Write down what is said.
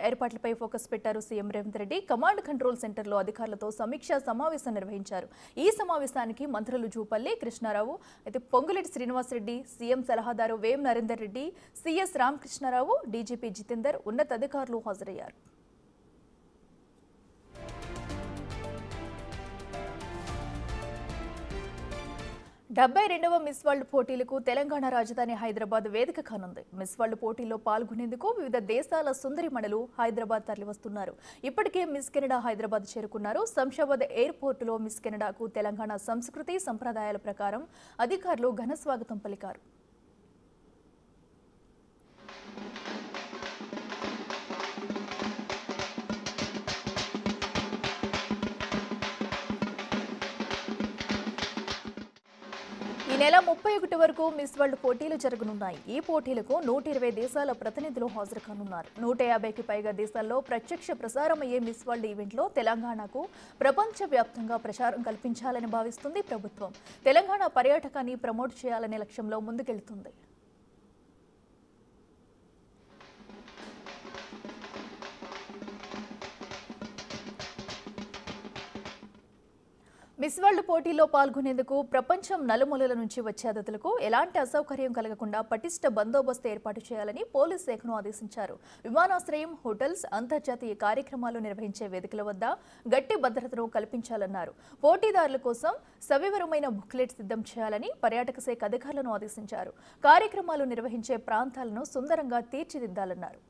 ఏర్పాట్లపై ఫోకస్ పెట్టారు CM Revanth Reddy. Command control సెంటర్లో అధికారులతో సమీక్షా సమావేశం నిర్వహించారు. ఈ సమావేశానికి మంత్రులు జూపల్లి కృష్ణారావు, అయితే పొంగులేటి శ్రీనివాసరెడ్డి, సీఎం సలహాదారు వేం నరేందర్ రెడ్డి, సీఎస్ రామకృష్ణారావు, డీజీపీ జితేందర్ ఉన్నతాధికారులు హాజరయ్యారు. డెబ్బై రెండవ మిస్ వరల్డ్ పోటీలకు తెలంగాణ రాజధాని హైదరాబాద్ వేదిక కానుంది. మిస్ వరల్డ్ పోటీల్లో పాల్గొనేందుకు వివిధ దేశాల సుందరిమణులు హైదరాబాద్ తరలివస్తున్నారు. ఇప్పటికే మిస్ కెనడా హైదరాబాద్ చేరుకున్నారు. శంషాబాద్ ఎయిర్పోర్టులో మిస్ కెనడాకు తెలంగాణ సంస్కృతి సంప్రదాయాల ప్రకారం అధికారులు ఘన స్వాగతం పలికారు. ఈ నెల 31 వరకు మిస్ వరల్డ్ పోటీలు జరగనున్నాయి. ఈ పోటీలకు 120 దేశాల ప్రతినిధులు హాజరు కానున్నారు. 150కి పైగా దేశాల్లో ప్రత్యక్ష ప్రసారమయ్యే మిస్ వరల్డ్ ఈవెంట్లో తెలంగాణకు ప్రపంచవ్యాప్తంగా ప్రచారం కల్పించాలని భావిస్తుంది ప్రభుత్వం. తెలంగాణ పర్యాటకాన్ని ప్రమోట్ చేయాలనే లక్ష్యంలో ముందుకెళ్తుంది. మిస్ వరల్డ్ పోటీలో పాల్గొనేందుకు ప్రపంచం నలుమూలల నుంచి వచ్చే అతిథులకు ఎలాంటి అసౌకర్యం కలగకుండా పటిష్ట బందోబస్తు ఏర్పాటు చేయాలని పోలీస్ శాఖను ఆదేశించారు. విమానాశ్రయం, హోటల్స్, అంతర్జాతీయ కార్యక్రమాలు నిర్వహించే వేదికల వద్ద గట్టి భద్రతను కల్పించాలన్నారు. పోటీదారుల కోసం సవివరమైన బుక్లెట్ సిద్ధం చేయాలని పర్యాటక శాఖ అధికారులను ఆదేశించారు. కార్యక్రమాలు నిర్వహించే ప్రాంతాలను సుందరంగా తీర్చిదిద్దాలన్నారు.